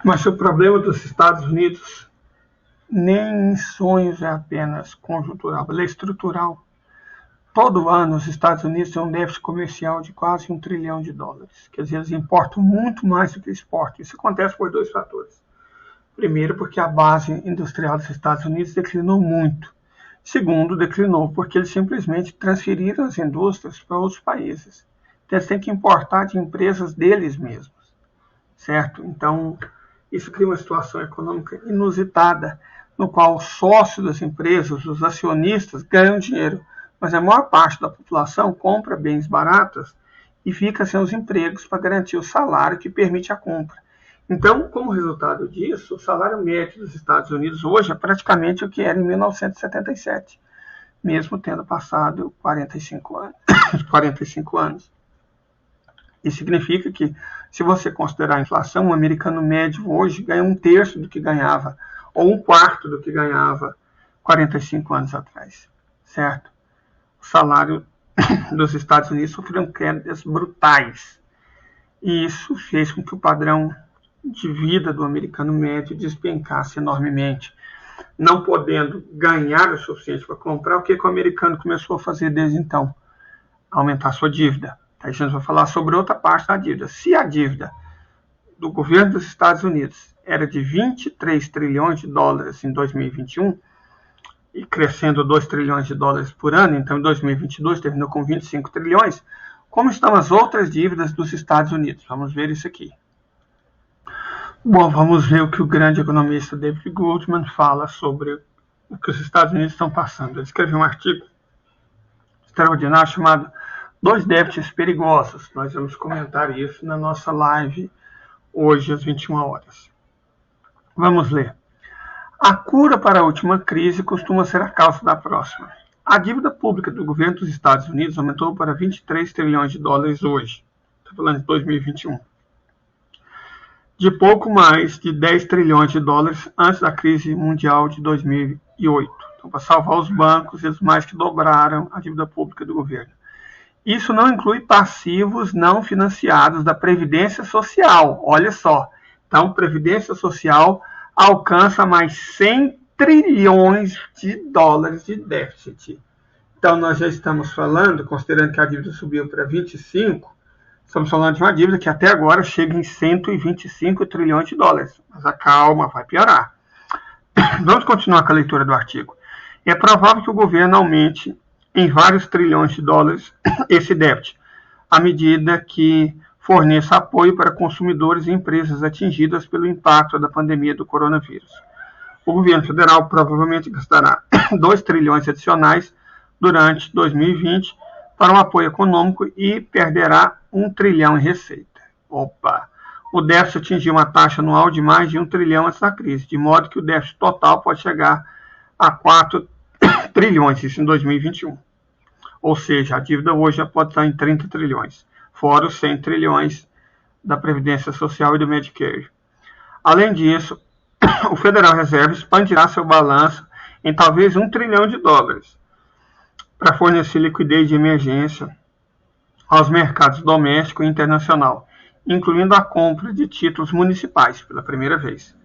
Mas o problema dos Estados Unidos nem em sonhos é apenas conjuntural, ele é estrutural. Todo ano os Estados Unidos têm um déficit comercial de quase $1 trilhão. Quer dizer, eles importam muito mais do que exportam. Isso acontece por dois fatores. Primeiro, porque a base industrial dos Estados Unidos declinou muito. Segundo, declinou porque eles simplesmente transferiram as indústrias para outros países. Então, eles têm que importar de empresas deles mesmos, certo? Então, isso cria uma situação econômica inusitada, no qual os sócios das empresas, os acionistas, ganham dinheiro, mas a maior parte da população compra bens baratos e fica sem os empregos para garantir o salário que permite a compra. Então, como resultado disso, o salário médio dos Estados Unidos hoje é praticamente o que era em 1977, mesmo tendo passado 45 anos. Isso significa que, se você considerar a inflação, um americano médio hoje ganha 1/3 do que ganhava, ou 1/4 do que ganhava 45 anos atrás, certo? O salário dos Estados Unidos sofreu quedas brutais. E isso fez com que o padrão de vida do americano médio despencasse enormemente. Não podendo ganhar o suficiente para comprar, o que o americano começou a fazer desde então? Aumentar sua dívida. A gente vai falar sobre outra parte da dívida. Se a dívida do governo dos Estados Unidos era de $23 trilhões em 2021, e crescendo $2 trilhões por ano, então em 2022 terminou com 25 trilhões, como estão as outras dívidas dos Estados Unidos? Vamos ver isso aqui. Bom, vamos ver o que o grande economista David Goldman fala sobre o que os Estados Unidos estão passando. Ele escreveu um artigo extraordinário chamado 2 déficits perigosos. Nós vamos comentar isso na nossa live hoje às 21 horas. Vamos ler. A cura para a última crise costuma ser a causa da próxima. A dívida pública do governo dos Estados Unidos aumentou para $23 trilhões hoje. Estou falando de 2021. De pouco mais de $10 trilhões antes da crise mundial de 2008. Então, para salvar os bancos, eles mais que dobraram a dívida pública do governo. Isso não inclui passivos não financiados da Previdência Social. Olha só. Então, Previdência Social alcança mais $100 trilhões de déficit. Então, nós já estamos falando, considerando que a dívida subiu para 25, estamos falando de uma dívida que até agora chega em $125 trilhões. Mas a calma, vai piorar. Vamos continuar com a leitura do artigo. É provável que o governo aumente em vários trilhões de dólares esse déficit, à medida que forneça apoio para consumidores e empresas atingidas pelo impacto da pandemia do coronavírus. O governo federal provavelmente gastará 2 trilhões adicionais durante 2020 para um apoio econômico e perderá 1 trilhão em receita. O déficit atingiu uma taxa anual de mais de 1 trilhão antes da crise, de modo que o déficit total pode chegar a 4 trilhões, isso em 2021. Ou seja, a dívida hoje já pode estar em 30 trilhões. Fora os 100 trilhões da Previdência Social e do Medicare. Além disso, o Federal Reserve expandirá seu balanço em talvez $1 trilhão para fornecer liquidez de emergência aos mercados doméstico e internacional, incluindo a compra de títulos municipais pela primeira vez.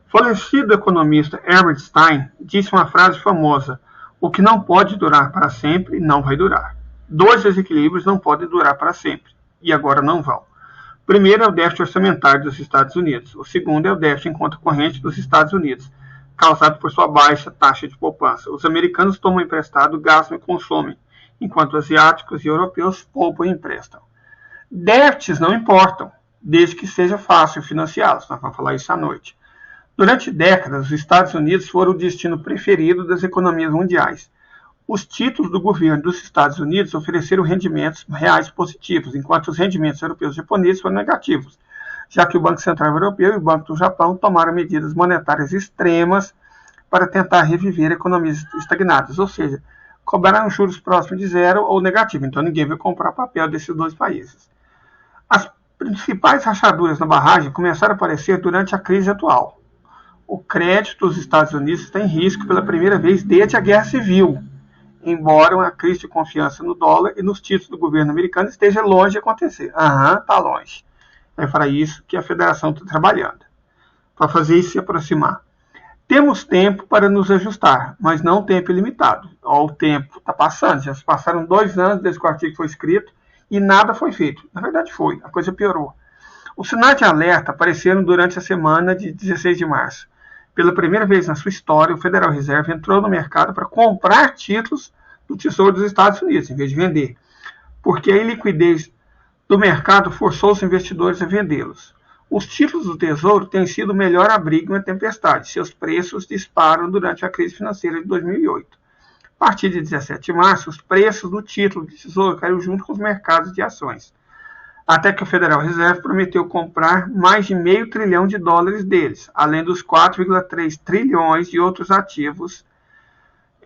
O falecido economista Herbert Stein disse uma frase famosa: o que não pode durar para sempre, não vai durar. 2 desequilíbrios não podem durar para sempre, e agora não vão. O primeiro é o déficit orçamentário dos Estados Unidos. O segundo é o déficit em conta corrente dos Estados Unidos, causado por sua baixa taxa de poupança. Os americanos tomam emprestado, gastam e consomem, enquanto asiáticos e europeus poupam e emprestam. Déficits não importam, desde que seja fácil financiá-los. Nós vamos falar isso à noite. Durante décadas, os Estados Unidos foram o destino preferido das economias mundiais. Os títulos do governo dos Estados Unidos ofereceram rendimentos reais positivos, enquanto os rendimentos europeus e japoneses foram negativos, já que o Banco Central Europeu e o Banco do Japão tomaram medidas monetárias extremas para tentar reviver economias estagnadas, ou seja, cobraram juros próximos de zero ou negativo, então ninguém vai comprar papel desses 2 países. As principais rachaduras na barragem começaram a aparecer durante a crise atual. O crédito dos Estados Unidos está em risco pela primeira vez desde a Guerra Civil, embora uma crise de confiança no dólar e nos títulos do governo americano esteja longe de acontecer. Está longe. É para isso que a federação está trabalhando. para fazer isso se aproximar. Temos tempo para nos ajustar, mas não tempo ilimitado. O tempo está passando, já se passaram 2 anos desde que o artigo foi escrito e nada foi feito. Na verdade foi, a coisa piorou. Os sinais de alerta apareceram durante a semana de 16 de março. Pela primeira vez na sua história, o Federal Reserve entrou no mercado para comprar títulos do Tesouro dos Estados Unidos, em vez de vender, porque a iliquidez do mercado forçou os investidores a vendê-los. Os títulos do Tesouro têm sido o melhor abrigo em uma tempestade. Seus preços disparam durante a crise financeira de 2008. A partir de 17 de março, os preços do título do Tesouro caíram junto com os mercados de ações, até que o Federal Reserve prometeu comprar mais de $500 bilhão deles, além dos 4,3 trilhões de outros ativos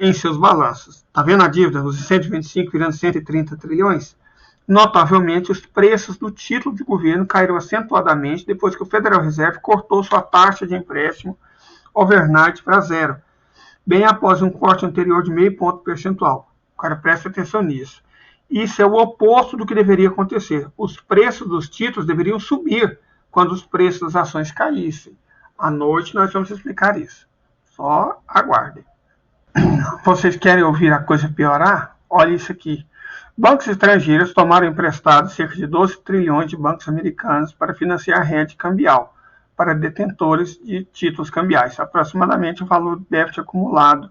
em seus balanços. Está vendo a dívida? Os 125 virando 130 trilhões? Notavelmente, os preços do título de governo caíram acentuadamente depois que o Federal Reserve cortou sua taxa de empréstimo overnight para zero, bem após um corte anterior de 0,5 ponto percentual. O cara presta atenção nisso. Isso é o oposto do que deveria acontecer. Os preços dos títulos deveriam subir quando os preços das ações caíssem. À noite nós vamos explicar isso. Só aguardem. Vocês querem ouvir a coisa piorar? Olha isso aqui. Bancos estrangeiros tomaram emprestados cerca de 12 trilhões de bancos americanos para financiar a rede cambial para detentores de títulos cambiais, aproximadamente o valor do déficit acumulado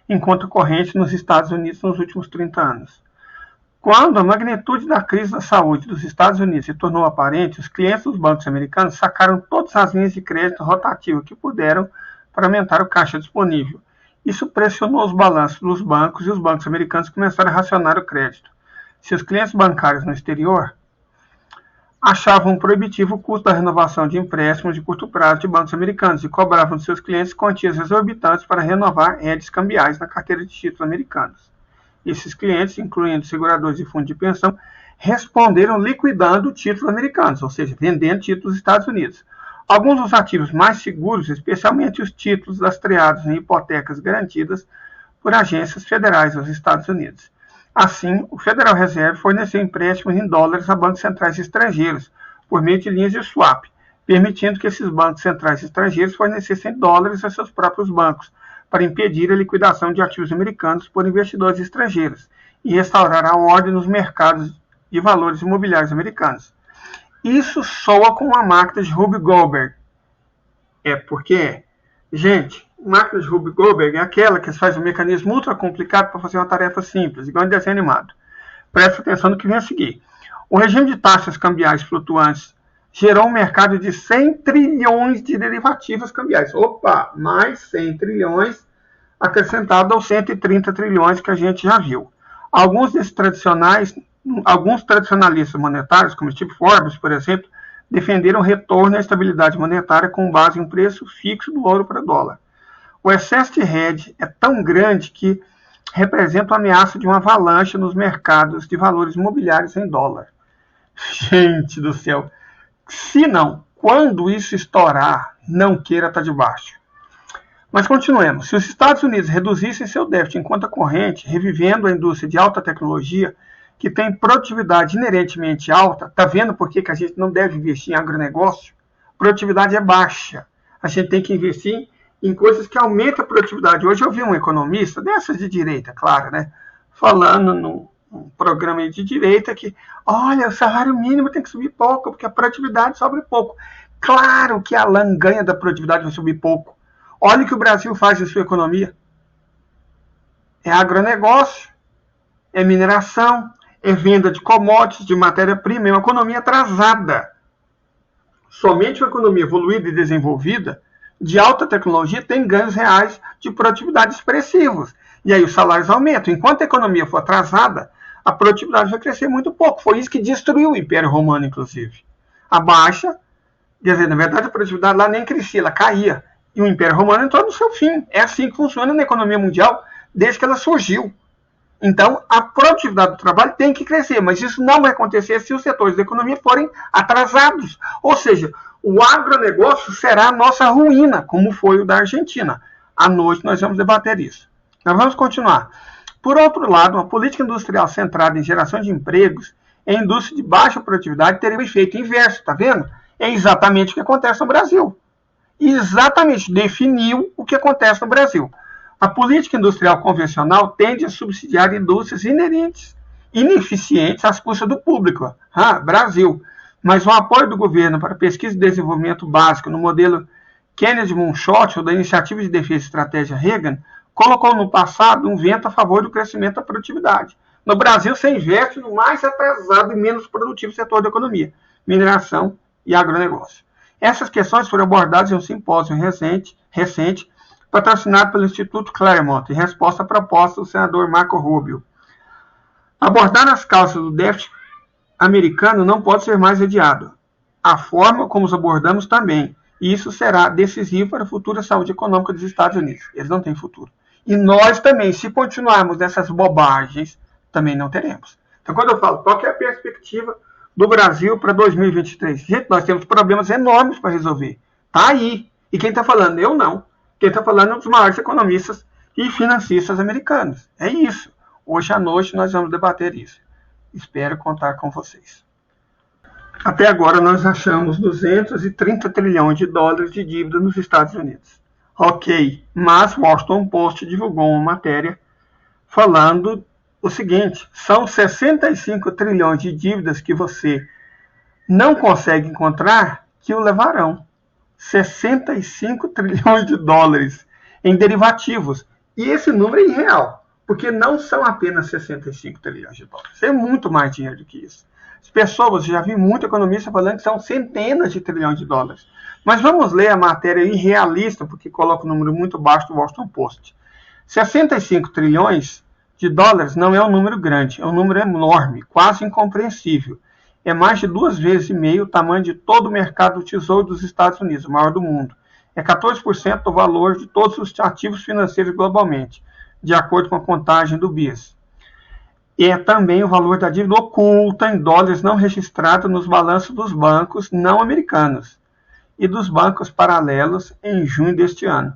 em conta corrente nos Estados Unidos nos últimos 30 anos. Quando a magnitude da crise da saúde dos Estados Unidos se tornou aparente, os clientes dos bancos americanos sacaram todas as linhas de crédito rotativo que puderam para aumentar o caixa disponível. Isso pressionou os balanços dos bancos e os bancos americanos começaram a racionar o crédito. Seus clientes bancários no exterior achavam proibitivo o custo da renovação de empréstimos de curto prazo de bancos americanos e cobravam de seus clientes quantias exorbitantes para renovar hedges cambiais na carteira de títulos americanos. Esses clientes, incluindo seguradores de fundo de pensão, responderam liquidando títulos americanos, ou seja, vendendo títulos dos Estados Unidos. Alguns dos ativos mais seguros, especialmente os títulos lastreados em hipotecas garantidas por agências federais dos Estados Unidos. Assim, o Federal Reserve forneceu empréstimos em dólares a bancos centrais estrangeiros, por meio de linhas de swap, permitindo que esses bancos centrais estrangeiros fornecessem dólares a seus próprios bancos, para impedir a liquidação de ativos americanos por investidores estrangeiros e restaurar a ordem nos mercados de valores imobiliários americanos. Isso soa com uma máquina de Rube-Goldberg. Gente, máquina de Rube-Goldberg é aquela que faz um mecanismo ultra complicado para fazer uma tarefa simples, igual em desenho animado. Presta atenção no que vem a seguir. O regime de taxas cambiais flutuantes gerou um mercado de 100 trilhões de derivativos cambiais. Opa, mais 100 trilhões acrescentado aos 130 trilhões que a gente já viu. Alguns tradicionalistas monetários, como Steve Forbes, por exemplo, defenderam o retorno à estabilidade monetária com base em um preço fixo do ouro para dólar. O excesso de hedge é tão grande que representa a ameaça de uma avalanche nos mercados de valores imobiliários em dólar. Gente do céu! Se não, quando isso estourar, não queira estar debaixo. Mas continuemos. Se os Estados Unidos reduzissem seu déficit em conta corrente, revivendo a indústria de alta tecnologia, que tem produtividade inerentemente alta, está vendo por que a gente não deve investir em agronegócio? Produtividade é baixa. A gente tem que investir em coisas que aumentam a produtividade. Hoje eu vi um economista, dessas de direita, claro, né, falando num programa de direita que, olha, o salário mínimo tem que subir pouco, porque a produtividade sobe pouco. Claro que a lã ganha da produtividade vai subir pouco. Olha o que o Brasil faz em sua economia. É agronegócio, é mineração, é venda de commodities, de matéria-prima, é uma economia atrasada. Somente uma economia evoluída e desenvolvida, de alta tecnologia, tem ganhos reais de produtividade expressivos. E aí os salários aumentam. Enquanto a economia for atrasada, a produtividade vai crescer muito pouco. Foi isso que destruiu o Império Romano, inclusive. A baixa, quer dizer, na verdade a produtividade lá nem crescia, ela caía. E o Império Romano entrou no seu fim. É assim que funciona na economia mundial desde que ela surgiu. Então, a produtividade do trabalho tem que crescer, mas isso não vai acontecer se os setores da economia forem atrasados. Ou seja, o agronegócio será a nossa ruína, como foi o da Argentina. À noite nós vamos debater isso. Nós vamos continuar. Por outro lado, uma política industrial centrada em geração de empregos em indústria de baixa produtividade teria um efeito inverso, tá vendo? É exatamente o que acontece no Brasil. exatamente definiu o que acontece no Brasil. A política industrial convencional tende a subsidiar indústrias ineficientes às custas do público. Brasil. Mas o apoio do governo para pesquisa e desenvolvimento básico no modelo Kennedy-Moonshot ou da Iniciativa de Defesa e Estratégia Reagan colocou no passado um vento a favor do crescimento da produtividade. No Brasil, se investe no mais atrasado e menos produtivo setor da economia, mineração e agronegócio. Essas questões foram abordadas em um simpósio recente patrocinado pelo Instituto Claremont, em resposta à proposta do senador Marco Rubio. Abordar as causas do déficit americano não pode ser mais adiado. A forma como os abordamos também, e isso será decisivo para a futura saúde econômica dos Estados Unidos. Eles não têm futuro. E nós também, se continuarmos nessas bobagens, também não teremos. Então, quando eu falo, qual que é a perspectiva do Brasil para 2023? Gente, nós temos problemas enormes para resolver. Está aí. E quem está falando? Eu não. Quem está falando é um dos maiores economistas e financistas americanos. É isso. Hoje à noite nós vamos debater isso. Espero contar com vocês. Até agora nós achamos 230 trilhões de dólares de dívida nos Estados Unidos. Ok, mas o Washington Post divulgou uma matéria falando o seguinte: são 65 trilhões de dívidas que você não consegue encontrar que o levarão. 65 trilhões de dólares em derivativos. E esse número é irreal, porque não são apenas 65 trilhões de dólares. É muito mais dinheiro do que isso. As pessoas, já vi muito economista falando que são centenas de trilhões de dólares. Mas vamos ler a matéria irrealista, porque coloca um número muito baixo do Washington Post. 65 trilhões de dólares não é um número grande, é um número enorme, quase incompreensível. É mais de 2,5 vezes o tamanho de todo o mercado do tesouro dos Estados Unidos, o maior do mundo. É 14% do valor de todos os ativos financeiros globalmente, de acordo com a contagem do BIS. E é também o valor da dívida oculta em dólares não registrada nos balanços dos bancos não americanos e dos bancos paralelos em junho deste ano.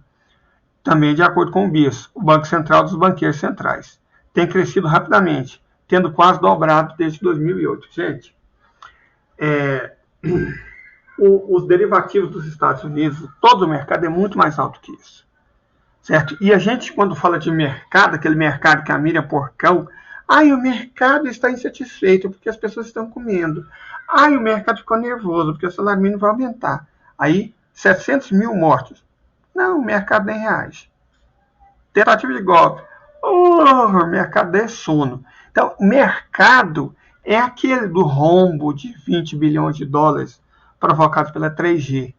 Também de acordo com o BIS, o Banco Central dos Banqueiros Centrais. Tem crescido rapidamente, tendo quase dobrado desde 2008. Gente, os derivativos dos Estados Unidos, todo o mercado é muito mais alto que isso. Certo? E a gente, quando fala de mercado, aquele mercado que a Miriam Porcão, o mercado está insatisfeito porque as pessoas estão comendo. O mercado ficou nervoso porque o salário mínimo vai aumentar. Aí, 700 mil mortos. Não, o mercado nem reage. Tentativa de golpe. O mercado é sono. Então, o mercado é aquele do rombo de 20 bilhões de dólares provocados pela 3G.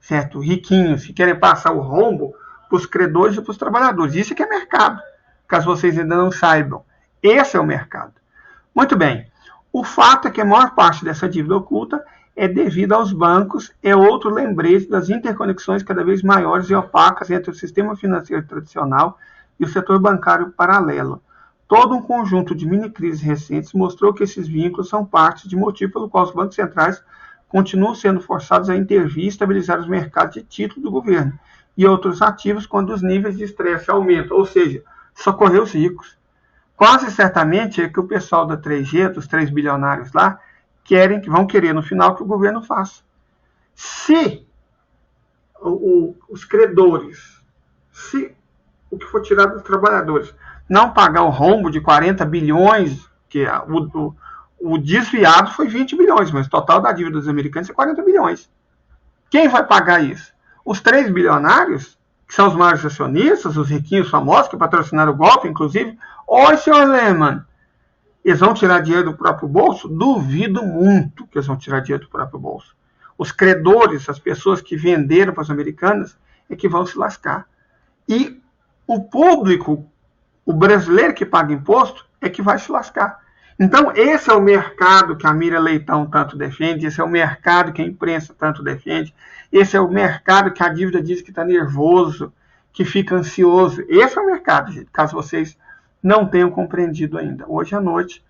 Certo? Riquinhos que querem passar o rombo para os credores e para os trabalhadores. Isso é que é mercado, caso vocês ainda não saibam. Esse é o mercado. Muito bem. O fato é que a maior parte dessa dívida oculta é devido aos bancos, é outro lembrete das interconexões cada vez maiores e opacas entre o sistema financeiro tradicional e o setor bancário paralelo. Todo um conjunto de mini-crises recentes mostrou que esses vínculos são parte de motivo pelo qual os bancos centrais continuam sendo forçados a intervir e estabilizar os mercados de título do governo e outros ativos quando os níveis de estresse aumentam, ou seja, socorrer os ricos. Quase certamente é que o pessoal da 3G, dos 3 bilionários lá, vão querer no final que o governo faça. Se os credores, se o que for tirado dos trabalhadores não pagar o rombo de 40 bilhões, que o desviado foi 20 bilhões, mas o total da dívida dos americanos é 40 bilhões. Quem vai pagar isso? Os 3 bilionários, que são os maiores acionistas, os riquinhos famosos, que patrocinaram o golpe, inclusive. Oi, senhor Lehman, eles vão tirar dinheiro do próprio bolso? Duvido muito que eles vão tirar dinheiro do próprio bolso. Os credores, as pessoas que venderam para os americanos, é que vão se lascar. E o público, o brasileiro que paga imposto, é que vai se lascar. Então, esse é o mercado que a Miriam Leitão tanto defende, esse é o mercado que a imprensa tanto defende, esse é o mercado que a dívida diz que está nervoso, que fica ansioso. Esse é o mercado, gente, caso vocês não tenham compreendido ainda. Hoje à noite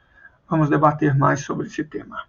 vamos debater mais sobre esse tema.